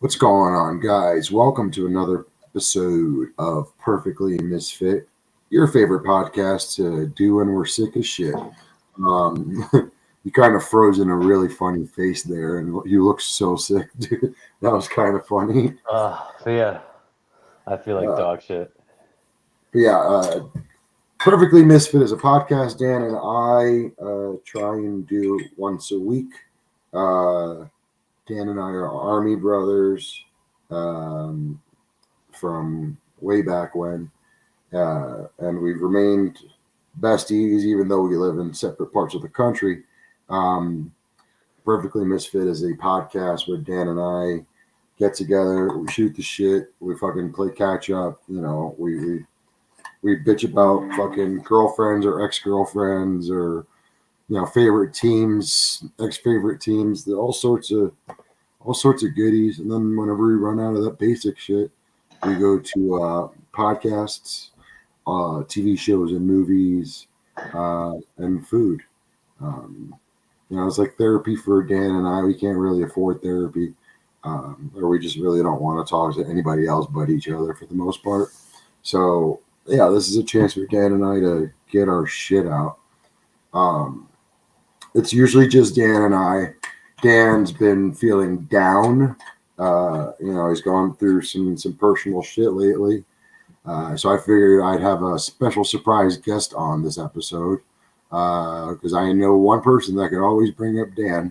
What's going on, guys? Welcome to another episode of Perfectly Misfit, your favorite podcast to do when we're sick as shit. Um, you kind of froze in a really funny face there, and you look so sick, dude. That was kind of funny. Yeah, I feel like Uh, dog shit. but yeah, Perfectly Misfit is a podcast Dan and I try and do once a week. Uh, Dan and I are Army brothers um, from way back when. And we've remained besties even though we live in separate parts of the country. Um, Perfectly Misfit is a podcast where Dan and I get together, we shoot the shit, we fucking play catch up. We bitch about fucking girlfriends or ex girlfriends or favorite teams, ex favorite teams, all sorts of goodies. And then whenever we run out of that basic shit, we go to podcasts, TV shows and movies, and food. Um, it's like therapy for Dan and I. We can't really afford therapy, or we just really don't want to talk to anybody else but each other for the most part. So, yeah, this is a chance for Dan and I to get our shit out. Um, it's usually just Dan and I. Dan's been feeling down. He's gone through some personal shit lately. So I figured I'd have a special surprise guest on this episode because I know one person that could always bring up Dan,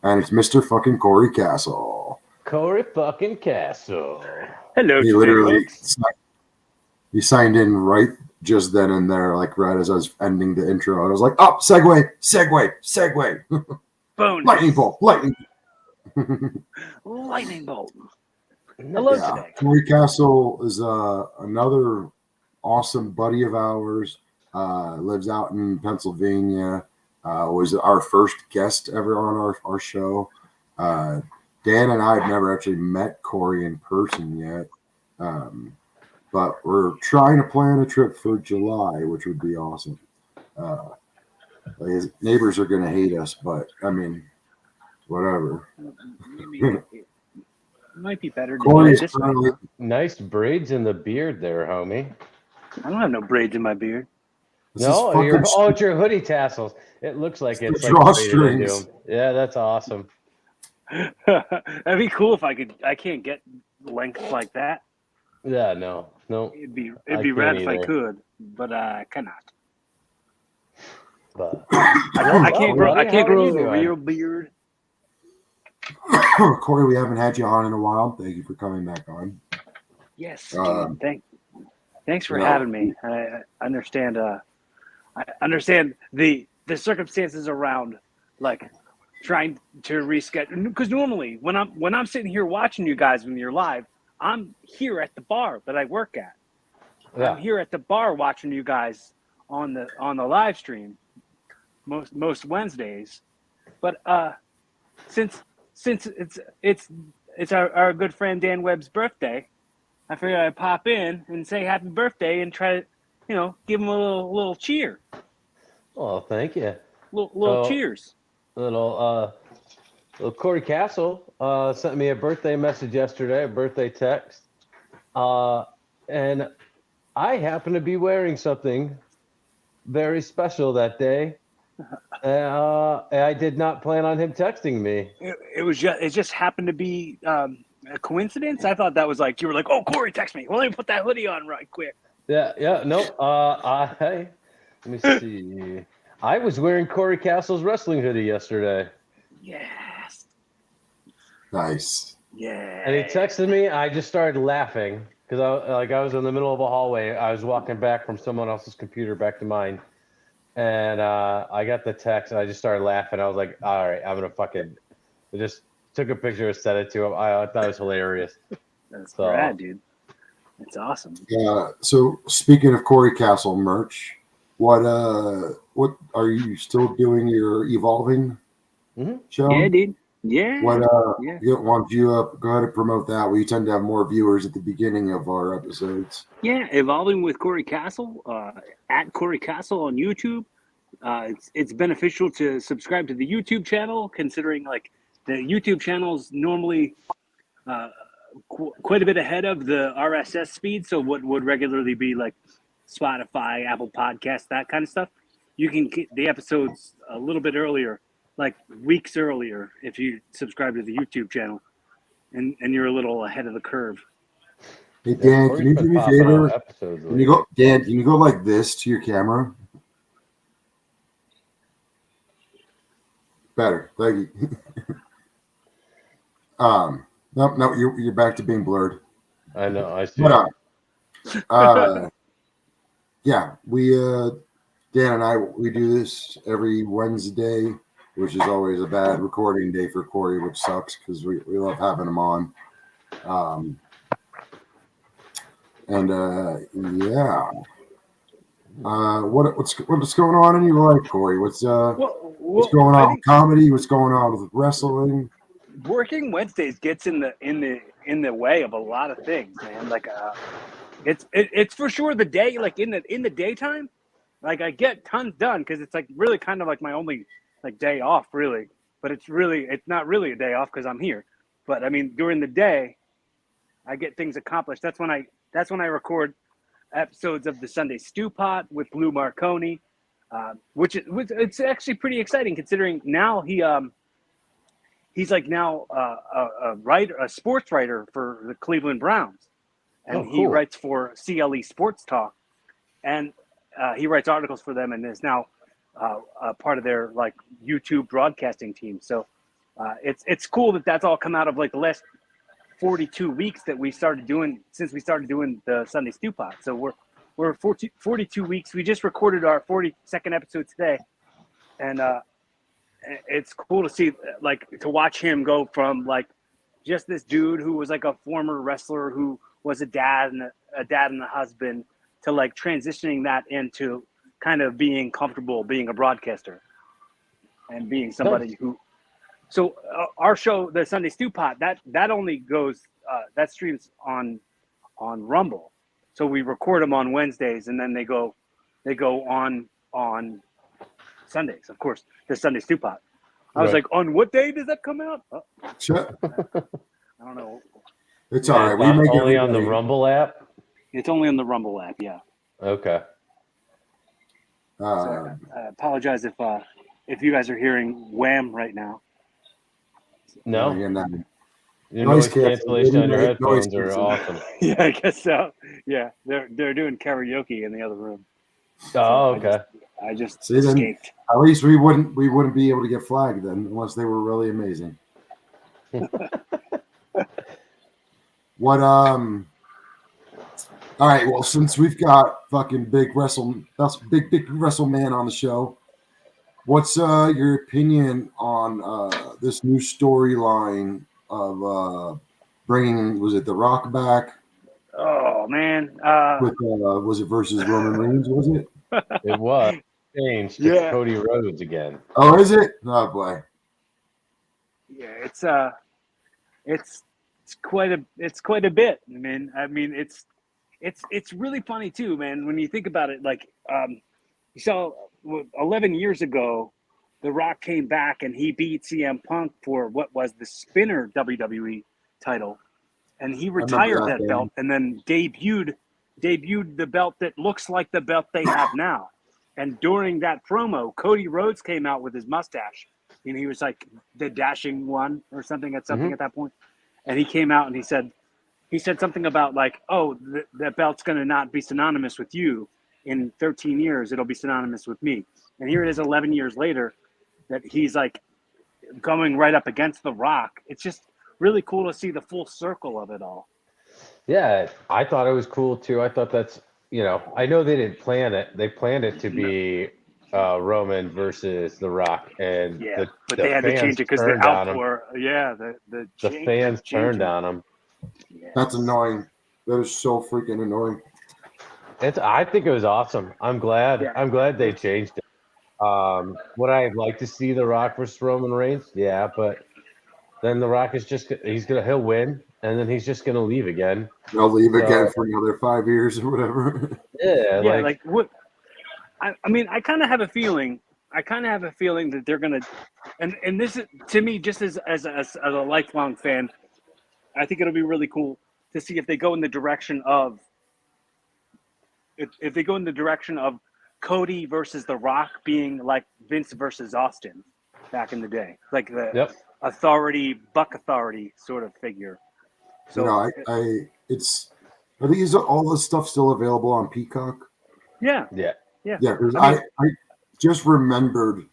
and it's Mr. fucking Corey Castle. Corey fucking Castle. Hello, He today, literally folks. he signed in right just then and there, like right as I was ending the intro. And I was like, "Oh, segue, Bonus. lightning bolt, lightning." Lightning bolt. Hello, Yeah, today. Corey Castle is another awesome buddy of ours. Lives out in Pennsylvania. Was our first guest ever on our show. Dan and I have never actually met Corey in person yet, but we're trying to plan a trip for July, which would be awesome. His neighbors are going to hate us, but I mean, whatever. It might be better to do Corey it is this way. currently Nice braids in the beard there, homie. I don't have no braids in my beard. this is No, fucking it's your hoodie tassels. It looks like the it's like braided into drawstrings. them. Yeah, that's awesome. That'd be cool if I could. I can't get length like that. Yeah, no. It'd be I rad can't if I either. could, but I cannot. But I can't grow. I buddy, can't how are grow you a doing? real beard. Corey, we haven't had you on in a while. Thank you for coming back on. Yes, Um, dude. Thanks for no. having me. I understand. I understand the circumstances around like trying to reschedule, because normally when I'm sitting here watching you guys when you're live, I'm here at the bar that I work at. Yeah. I'm here at the bar watching you guys on the live stream most Wednesdays. But since it's our good friend Dan Webb's birthday, I figured I'd pop in and say happy birthday and try to, give him a little cheer. Well, thank you. Little So- cheers. Little Corey Castle sent me a birthday message yesterday, a birthday text. And I happen to be wearing something very special that day. I did not plan on him texting me. It just happened to be a coincidence. I thought that was like you were like, oh, Corey, text me. Well, let me put that hoodie on right quick. Yeah, no. Let me see. I was wearing Corey Castle's wrestling hoodie yesterday, Yes. Nice. Yeah. and he texted me. I just started laughing because I was in the middle of a hallway. I was walking back from someone else's computer back to mine, and I got the text, and I just started laughing. I was like, all right, I'm gonna fucking. I just took a picture and sent it to him. I thought it was hilarious. That's So- rad, dude. It's awesome. So speaking of Corey Castle merch, what are you still doing your evolving Mhm. show? Yeah, dude. Yeah. What Yeah. you want you go ahead and promote that. We tend to have more viewers at the beginning of our episodes. Yeah, evolving with Corey Castle at Corey Castle on YouTube. It's beneficial to subscribe to the YouTube channel, considering like the YouTube channels normally quite a bit ahead of the RSS feed. So what would regularly be like Spotify, Apple Podcasts, that kind of stuff. You can get the episodes a little bit earlier, like weeks earlier, if you subscribe to the YouTube channel, and you're a little ahead of the curve. Hey Dan, Corey's can you been do me a popping out favor? episodes Can you go, Dan? Can you go like this to your camera? Better, thank you. No, you're back to being blurred. I know. I see. But yeah, Dan and I, we do this every Wednesday, which is always a bad recording day for Corey, which sucks because we love having him on. Yeah. What's going on in your life, Corey? What's going on with comedy? What's going on with wrestling? Working Wednesdays gets in the way of a lot of things, man. Like it's for sure the day, like in the daytime, like I get tons done because it's like really kind of like my only like day off, really. But it's not really a day off because I'm here. But I mean, during the day, I get things accomplished. That's when I record episodes of the Sunday Stew Pot with Lou Marconi, which it's actually pretty exciting considering now he's like now a sports writer for the Cleveland Browns, and he writes for CLE Sports Talk, and he writes articles for them, and is now a part of their like YouTube broadcasting team. So it's cool that that's all come out of like the last 42 weeks that we started doing since we started doing the Sunday Stew Pot. So we're 42 weeks. We just recorded our 42nd episode today, and it's cool to see, like, to watch him go from like just this dude who was like a former wrestler who was a dad and a husband to like transitioning that into kind of being comfortable being a broadcaster and being somebody who. So our show, the Sunday Stew Pot, that only goes that streams on Rumble. So we record them on Wednesdays, and then they go on Sundays. Of course, the Sunday Stew Pot. I was like, on what day does that come out? Oh. Sure. I don't know. It's all right. We make it only on the Rumble app. It's only on the Rumble app. Yeah. Okay. So, I apologize if you guys are hearing wham right now. No. Your noise cancellation on your headphones are awesome. Yeah, I guess so. Yeah, they're doing karaoke in the other room. Oh, okay. I just escaped. At least we wouldn't be able to get flagged then, unless they were really amazing. What all right, well, since we've got fucking big wrestle man on the show, what's your opinion on this new storyline of bringing, was it The Rock back? Oh man, with was it versus Roman Reigns? Was it? It was changed to Cody Rhodes again. Oh, is it? Oh boy. Yeah, it's quite a bit. I mean, it's really funny too, man. When you think about it, like you saw 11 years ago, The Rock came back and he beat CM Punk for what was the Spinner WWE title, and he retired that belt and then debuted the belt that looks like the belt they have now. And during that promo, Cody Rhodes came out with his mustache, and he was like the dashing one or something at that point. And he came out and he said something about like, oh, that belt's going to not be synonymous with you in 13 years. It'll be synonymous with me. And here it is 11 years later that he's like going right up against The Rock. It's just really cool to see the full circle of it all. Yeah, I thought it was cool too. I thought that's, I know they didn't plan it. They planned it to be Roman versus The Rock, and but they had to change it because the outpour. Yeah, the fans turned on him. Yes. That's annoying. That is so freaking annoying. I think it was awesome. I'm glad. Yeah. I'm glad they changed it. Would I like to see The Rock versus Roman Reigns? Yeah, but then The Rock is he'll win, and then he's just gonna leave again. He'll leave again for another 5 years or whatever. Yeah, like what? I mean, I kind of have a feeling. That they're gonna, and this is to me just as a lifelong fan. I think it'll be really cool to see if they go in the direction of if they go in the direction of Cody versus The Rock being like Vince versus Austin back in the day, like the buck authority sort of figure. So are these all this stuff still available on Peacock? Yeah. Because I just remembered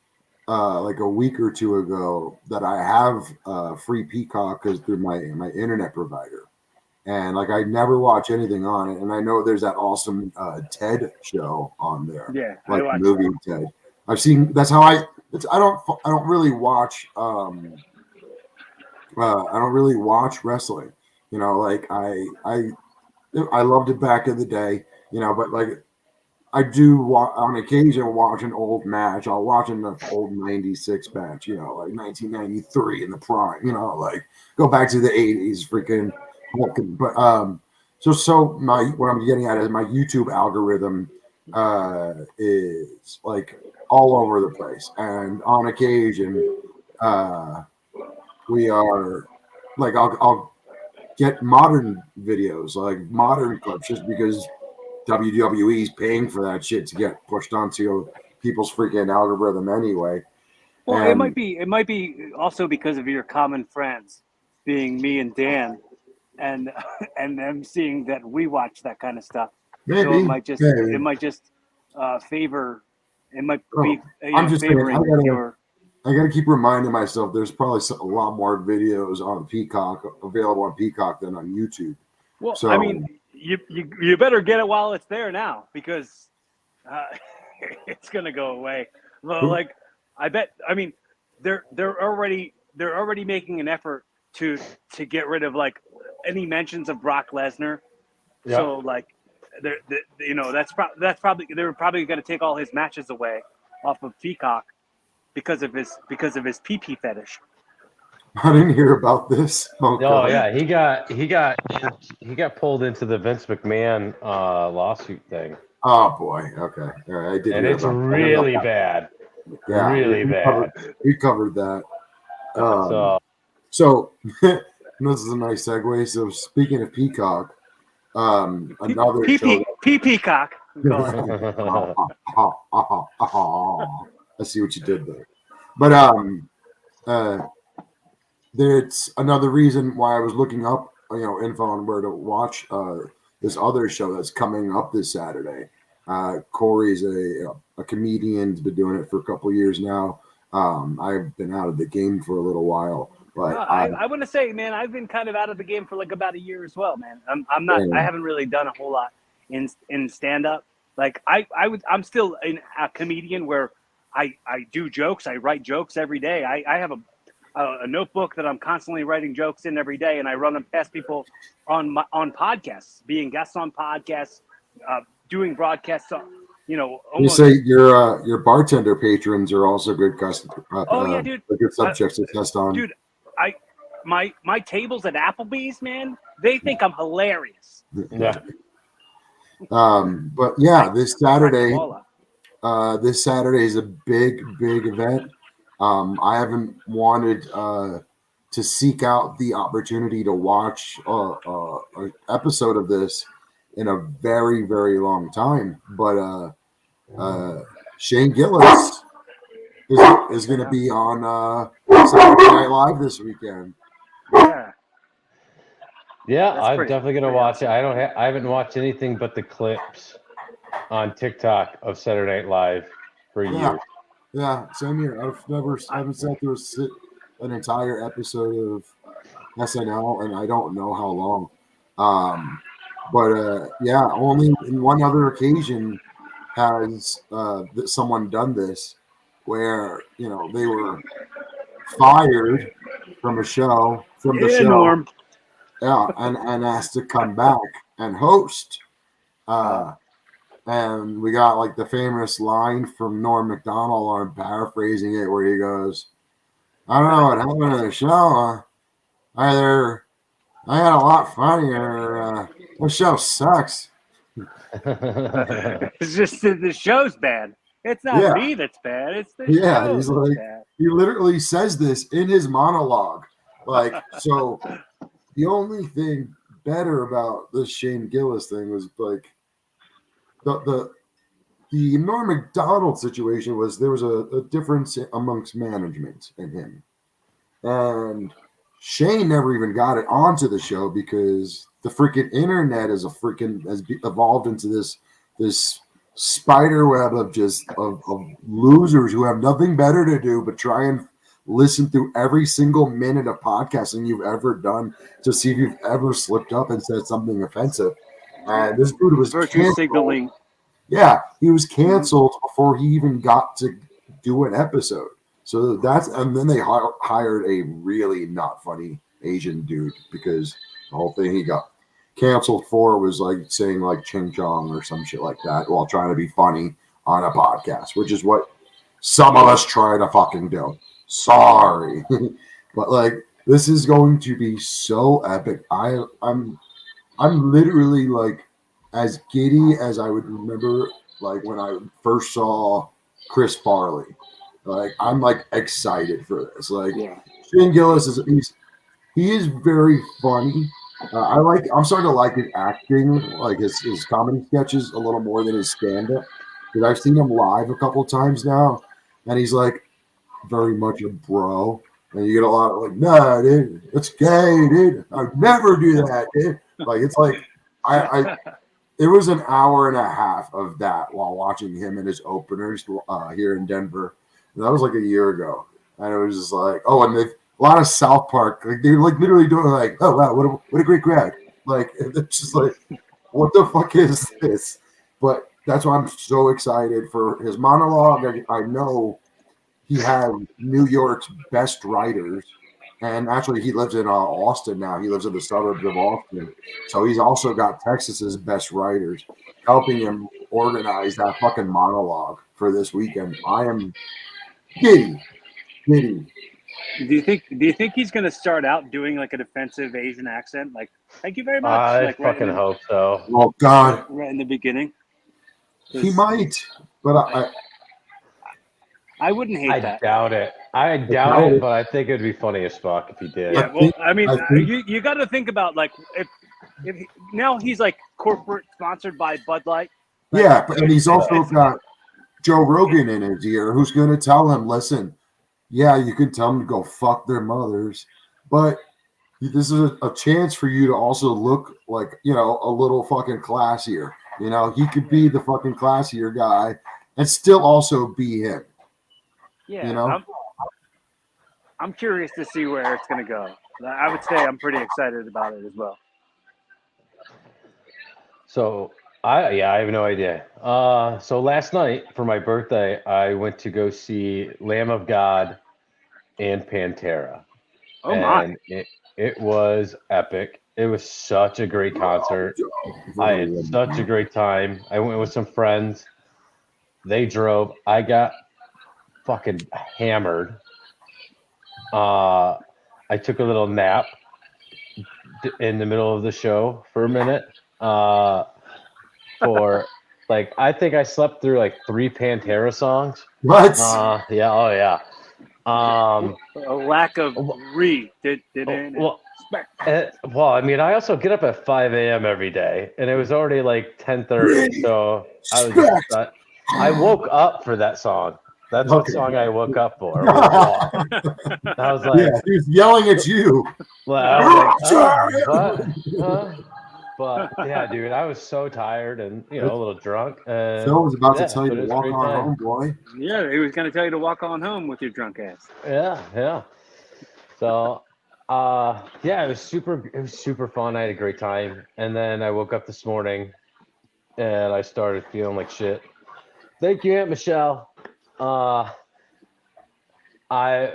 like a week or two ago that I have free Peacock because through my internet provider, and like I never watch anything on it, and I know there's that awesome TED show on there. Yeah, like I watched movie that. TED. I've seen. That's how I don't really watch. I don't really watch wrestling. You know, like I loved it back in the day. You know, but like I do on occasion watch an old match. I'll watch an old '96 match. You know, like 1993 in the prime. You know, like go back to the '80s, freaking. But what I'm getting at is my YouTube algorithm is like all over the place, and on occasion we are like I'll get modern videos, like modern clips, just because WWE is paying for that shit to get pushed onto people's freaking algorithm anyway. Well, it might be also because of your common friends, being me and Dan, and them seeing that we watch that kind of stuff. Maybe so it might just favor. It might be favoring your. I got to keep reminding myself there's probably a lot more videos on Peacock available on Peacock than on YouTube. Well, so, I mean, you better get it while it's there now, because it's gonna go away. Well, like I bet. I mean, they're already making an effort to get rid of like any mentions of Brock Lesnar. Yeah. So like, that's probably they're probably going to take all his matches away off of Peacock because of his pee fetish. I didn't hear about this. Oh yeah, he got pulled into the Vince McMahon lawsuit thing. Oh boy, okay, all right, I did. And it's really bad. Yeah, really bad. We covered that. So this is a nice segue. So speaking of Peacock, another show. Peacock. I see what you did there. But there's another reason why I was looking up, info on where to watch this other show that's coming up this Saturday. Corey's a comedian, has been doing it for a couple of years now. I've been out of the game for a little while, but I want to say, man, I've been kind of out of the game for like about a year as well, man. I'm not. I haven't really done a whole lot in stand up. Like I'm still a comedian where I do jokes. I write jokes every day. I have a notebook that I'm constantly writing jokes in every day, and I run them past people on podcasts, being guests on podcasts, doing broadcasts. Almost. You say your bartender patrons are also good customers. Yeah, dude. Good subjects to test on. Dude, my tables at Applebee's, man, they think I'm hilarious. Yeah. But yeah, this Saturday is a big event. I haven't wanted to seek out the opportunity to watch an episode of this in a very, very long time. But Shane Gillis is going to be on Saturday Night Live this weekend. Yeah, I'm definitely going to watch it. I haven't watched anything but the clips on TikTok of Saturday Night Live for years. Yeah, same here. I haven't sat through an entire episode of SNL, and I don't know how long. Only in one other occasion has someone done this, where they were fired from a show Norm. Yeah, and asked to come back and host. And we got like the famous line from Norm Macdonald, I'm paraphrasing it, where he goes, I don't know what happened to the show. Either I had a lot funnier. The show sucks. It's just the show's bad. It's not me that's bad. It's the show. He's like, bad. He literally says this in his monologue. Like, so The only thing better about this Shane Gillis thing was like the Norm Macdonald situation was there was a difference amongst management and him. And Shane never even got it onto the show because the freaking internet has evolved into this spider web of of losers who have nothing better to do but try and listen through every single minute of podcasting you've ever done to see if you've ever slipped up and said something offensive. And this dude was Virtue canceled. signaling. Yeah, he was canceled before he even got to do an episode. So and then they hired a really not funny Asian dude because the whole thing he got canceled for was like saying like ching chong or some shit like that while trying to be funny on a podcast, which is what some of us try to fucking do. Sorry. But like this is going to be so epic. I'm literally like as giddy as I would remember like when I first saw Chris Farley. Like I'm like excited for this. Like Shane Gillis he is very funny. I'm starting to like his acting, like his comedy sketches a little more than his stand up. Because I've seen him live a couple times now, and he's like very much a bro. And you get a lot of like, nah, dude, it's gay, dude. I'd never do that, dude. Like it's like I it was an hour and a half of that while watching him and his openers here in Denver. And that was like a year ago. And it was just like, oh, and a lot of South Park. Like they're like literally doing like, oh wow, what a great crowd. Like it's just like, what the fuck is this? But that's why I'm so excited for his monologue. I know he had New York's best writers. And actually, he lives in Austin now. He lives in the suburbs of Austin. So he's also got Texas's best writers helping him organize that fucking monologue for this weekend. I am giddy. Do you think he's going to start out doing like a defensive Asian accent? Like, thank you very much. I like fucking hope so. Oh, God. Right in the beginning. He might. But I wouldn't hate that. I doubt it, but I think it'd be funny as fuck if he did. Yeah, well, I mean, you got to think about like if now he's like corporate sponsored by Bud Light. Like, yeah, and he's also got Joe Rogan in his ear, who's going to tell him, "Listen, yeah, you can tell them to go fuck their mothers, but this is a chance for you to also look like a little fucking classier. He could be the fucking classier guy and still also be him." Yeah, I'm curious to see where it's going to go. I would say I'm pretty excited about it as well. So I have no idea. So last night for my birthday, I went to go see Lamb of God and Pantera. Oh my! It was epic. It was such a great concert. I had such a great time. I went with some friends. They drove. I got fucking hammered. I took a little nap in the middle of the show for a minute. For like, I think I slept through like 3 Pantera songs. What? Yeah. Oh yeah. A lack of well, I mean, I also get up at 5 a.m. every day, and it was already like 10:30. So I woke up for that song. That's what song I woke up for. I was like, yeah, he was yelling at you. Well, I was like, but yeah, dude, I was so tired and a little drunk. Phil was about to tell you to walk on home, boy. Yeah, he was going to tell you to walk on home with your drunk ass. Yeah. So, it was super fun. I had a great time, and then I woke up this morning, and I started feeling like shit. Thank you, Aunt Michelle. I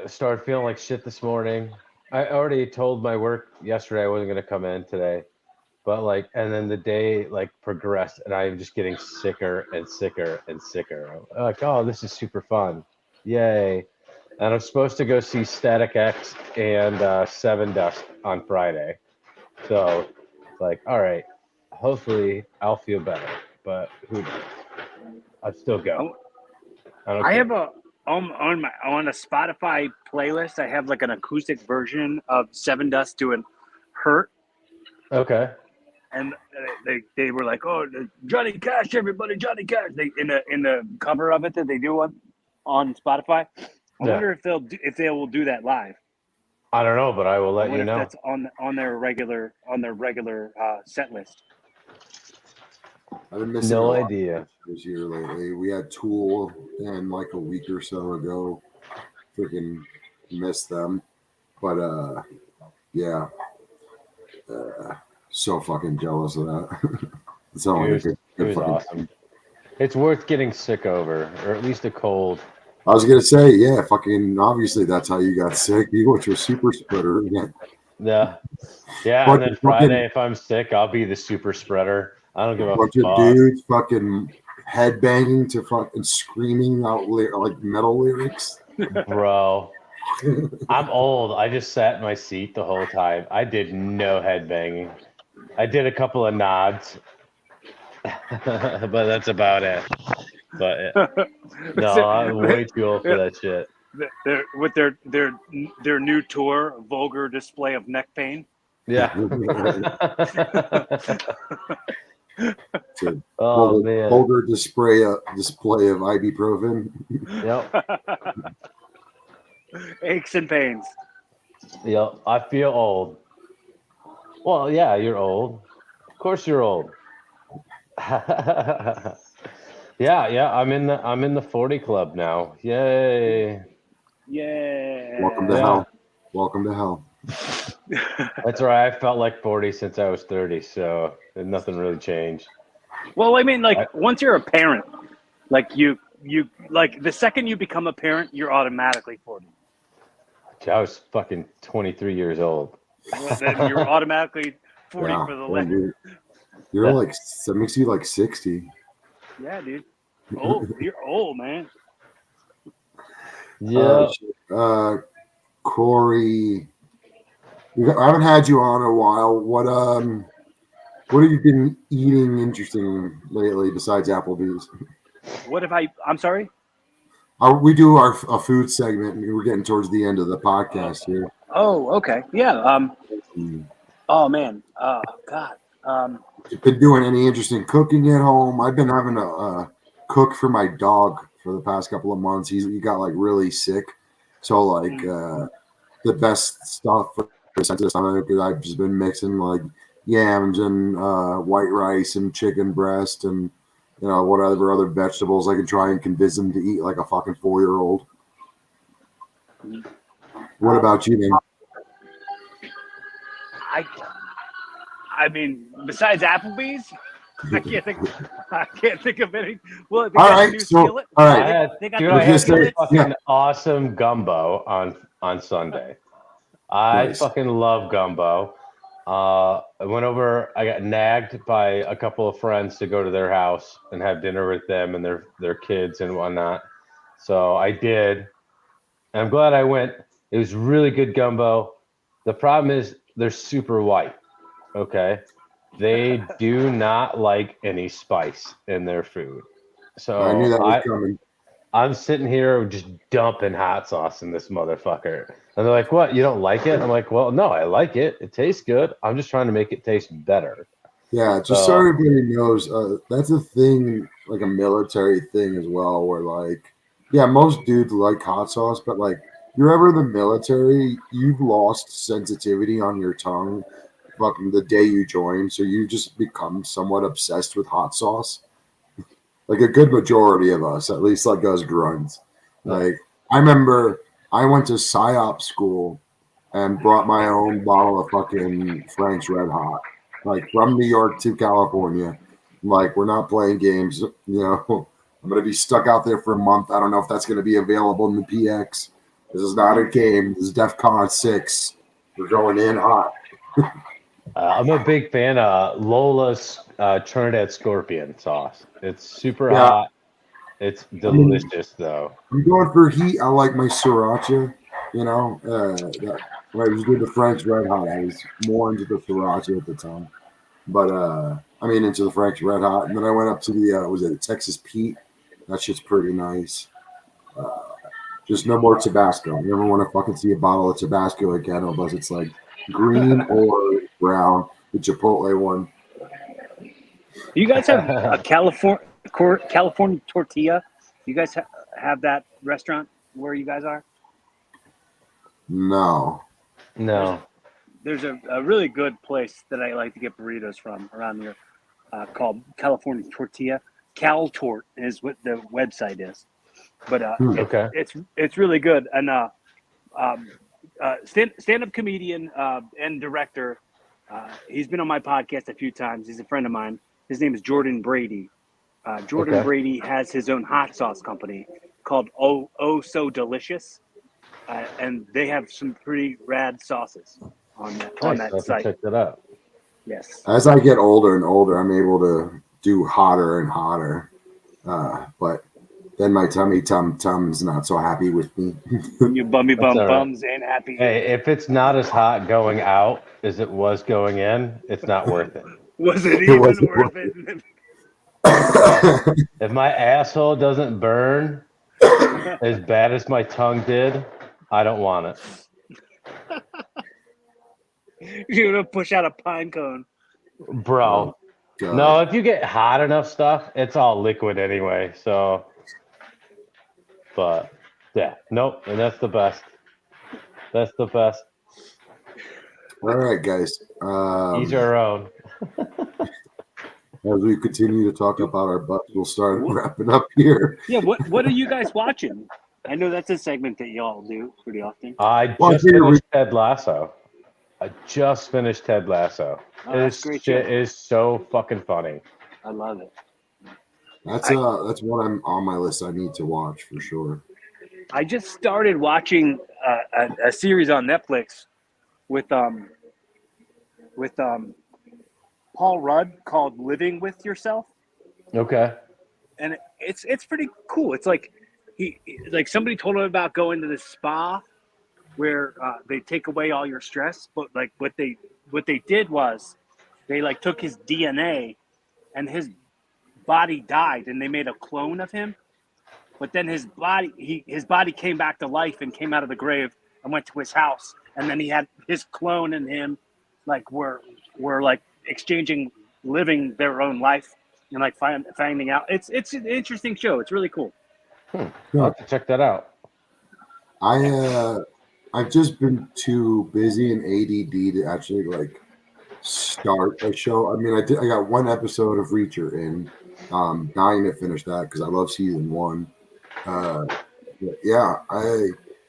started feeling like shit this morning. I already told my work yesterday I wasn't going to come in today. But and then the day progressed, and I'm just getting sicker and sicker and sicker. I'm like, oh, this is super fun, yay! And I'm supposed to go see Static X and Seven Dust on Friday, so it's all right, hopefully I'll feel better. But who knows? I'd still go. I have on a Spotify playlist. I have like an acoustic version of Seven Dust doing hurt. Okay. And they were like, "Oh, Johnny Cash, everybody, Johnny Cash." They in the cover of it that they do on Spotify. I wonder if they will do that live. I don't know, but I will let you know. If that's on their regular set list. I've been missing No a lot idea. this year lately. We had Tool and like a week or so ago. Freaking missed them, but yeah, so fucking jealous of that. It sounded like a It good was fucking. awesome. It's worth getting sick over, or at least a cold. I was gonna say, yeah, fucking. Obviously, that's how you got sick. You went to a super spreader. Yeah. Yeah, and then Friday, if I'm sick, I'll be the super spreader. I don't give a bunch fuck. of dudes fucking headbanging to fucking screaming out like metal lyrics. Bro, I'm old. I just sat in my seat the whole time. I did no headbanging. I did a couple of nods, but that's about it. But no, I'm way too old for that shit. With their new tour, Vulgar Display of Neck Pain. Yeah. Oh man. Vulgar display of ibuprofen. Yep. Aches and pains. Yep. I feel old. Well, yeah, you're old. Of course you're old. Yeah. I'm in the 40 club now. Yay. Yeah. Welcome to hell. Welcome to hell. That's right. I felt like 40 since I was 30, so nothing really changed. Well, I mean, like once you're a parent, like you like the second you become a parent, you're automatically 40. I was fucking 23 years old. Well, then you're automatically 40 for the left. You're like, that makes you like 60. Yeah, dude. Oh, you're old, man. Yeah. Corey, I haven't had you on in a while. What have you been eating interesting lately besides Applebee's? What if I'm sorry? We do a food segment, and we're getting towards the end of the podcast here. Oh, okay. Yeah. Oh man. Oh God. You've been doing any interesting cooking at home? I've been having to cook for my dog for the past couple of months. He got like really sick, so like the best stuff for the sensitive stomach. I've just been mixing like yams and white rice and chicken breast and whatever other vegetables I can try and convince him to eat like a fucking 4-year-old. What about you, man? I mean, besides Applebee's, I can't think of any. Well, they All got right, a new so skillet. all right, I had fucking awesome gumbo on Sunday. I fucking love gumbo. I went over. I got nagged by a couple of friends to go to their house and have dinner with them and their kids and whatnot. So I did, and I'm glad I went. It was really good gumbo. The problem is they're super white. Okay, they do not like any spice in their food. So I knew that was coming. I'm sitting here just dumping hot sauce in this motherfucker. And they're like, what? You don't like it? I'm like, well, no, I like it. It tastes good. I'm just trying to make it taste better. Yeah, just so everybody knows, that's a thing, like a military thing as well, where like, yeah, most dudes like hot sauce, but like, you're ever in the military, you've lost sensitivity on your tongue fucking the day you join, so you just become somewhat obsessed with hot sauce. Like a good majority of us, at least like us grunts. Like I remember I went to PSYOP school and brought my own bottle of fucking Frank's Red Hot, like from New York to California. Like we're not playing games, I'm gonna be stuck out there for a month. I don't know if that's gonna be available in the PX. This is not a game. This is DEFCON 6. We're going in hot. I'm a big fan of Lola's Trinidad Scorpion sauce. It's super hot. It's delicious, though. I'm going for heat. I like my sriracha. When I was doing the Frank's Red Hot, I was more into the sriracha at the time. But, into the Frank's Red Hot. And then I went up to the Texas Pete? That shit's pretty nice. Just no more Tabasco. I never want to fucking see a bottle of Tabasco again unless it's like green or brown, the Chipotle one. Do you guys have a California tortilla? You guys have that restaurant where you guys are? No. No. There's a really good place that I like to get burritos from around here called California Tortilla. Cal Tort is what the website is, but Okay. it's really good. And stand-up comedian and director. He's been on my podcast a few times. He's a friend of mine. His name is Jordan Brady. Jordan Okay. Brady has his own hot sauce company called Oh So Delicious, and they have some pretty rad sauces on that Nice. I have to site. check that out. Yes. As I get older and older, I'm able to do hotter and hotter. But then my tum's not so happy with me. You bummy That's all right. bums ain't happy. Hey, if it's not as hot going out as it was going in, it's not worth it. Was it It even wasn't worth worth it? If my asshole doesn't burn as bad as my tongue did, I don't want it. You're gonna push out a pine cone. Bro. God. No, if you get hot enough stuff, it's all liquid anyway. So, but yeah, nope. And that's the best. That's the best. All right, guys. Each our own. As we continue to talk about our butts, we'll start wrapping up here. Yeah, what are you guys watching? I know that's a segment that y'all do pretty often. I Well, just finished Ted Lasso. I just finished Ted Lasso. Oh, This that's a great shit show. is so fucking funny. I love it. That's one I'm on my list. I need to watch for sure. I just started watching a series on Netflix with Paul Rudd called "Living with Yourself," Okay. and it's pretty cool. It's like like somebody told him about going to the spa where they take away all your stress, but like what they did was they like took his DNA and his body died, and they made a clone of him. But then his body came back to life and came out of the grave and went to his house, and then he had his clone and him like were like exchanging, living their own life and like finding out. It's an interesting show. It's really cool. I'll have to check that out. I've just been too busy and ADD to actually like start a show. I mean, I got one episode of Reacher in. Dying to finish that because I love season 1. Yeah,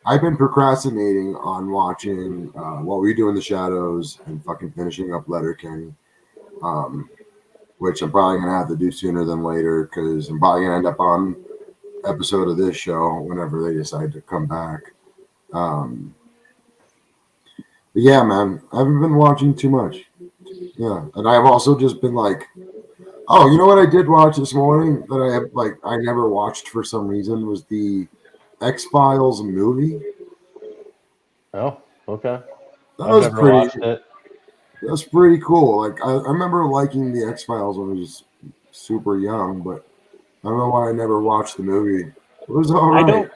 I've been procrastinating on watching What We Do in the Shadows and fucking finishing up Letterkenny, which I'm probably gonna have to do sooner than later because I'm probably gonna end up on episode of this show whenever they decide to come back. But yeah, man, I haven't been watching too much. Yeah, and I've also just been like, oh, you know what I did watch this morning that I never watched for some reason was the X-Files movie. Oh, okay. That was never watched it. That's pretty cool. Like I remember liking the X-Files when I was super young, but I don't know why I never watched the movie. It was all right.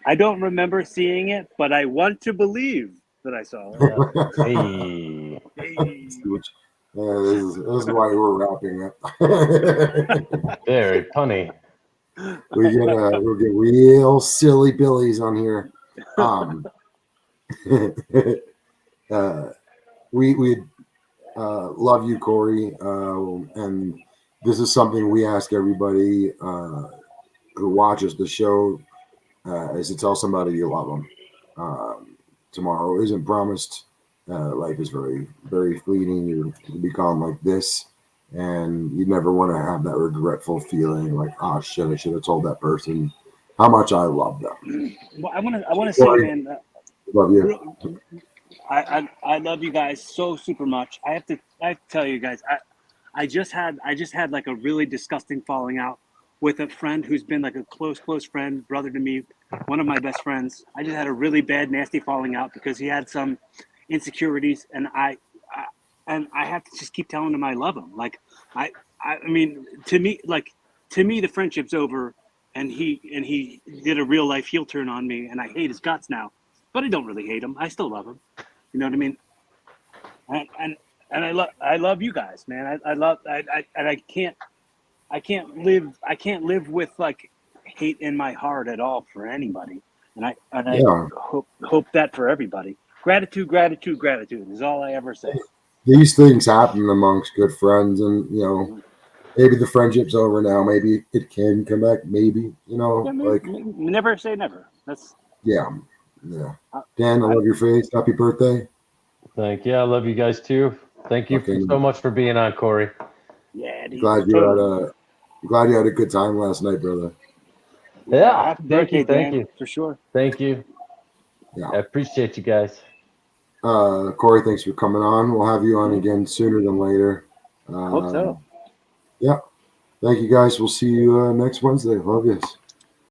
I don't remember seeing it, but I want to believe that I saw it. Hey. This is why we're wrapping up. Very punny. We'll get real silly billies on here. We love you, Corey, and this is something we ask everybody who watches the show is to tell somebody you love them. Tomorrow isn't promised. Life is very, very fleeting. You'll be gone like this, and you never want to have that regretful feeling like, oh shit, I should have told that person how much I love them. Well, I want to say, man, love you. I love you guys so super much. I have to tell you guys, I just had like a really disgusting falling out with a friend who's been like a close friend, brother to me, one of my best friends. I just had a really bad, nasty falling out because he had some insecurities, and I have to just keep telling him I love him. Like I mean, to me, the friendship's over, and he did a real life heel turn on me, and I hate his guts now, but I don't really hate him. I still love him. You know what I mean? And and I love you guys, man. I can't live with like hate in my heart at all for anybody, and I Yeah. hope that for everybody. Gratitude, gratitude, gratitude is all I ever say. These things happen amongst good friends, and maybe the friendship's over now. Maybe it can come back. Maybe Yeah, like never say never. That's yeah, yeah. I, Dan, I I love your face. Happy birthday. Thank you. I love you guys too. Thank you Okay. so much for being on, Corey. yeah, dude, Glad you had totally. glad you had a good time last night, brother. Yeah. Happy Thank you. birthday, Thank Dan, you. for sure. Thank you. Yeah. I appreciate you guys. Corey, thanks for coming on. We'll have you on Yeah. again sooner than later. Hope so. Yeah. Thank you guys. We'll see you next Wednesday. Love you.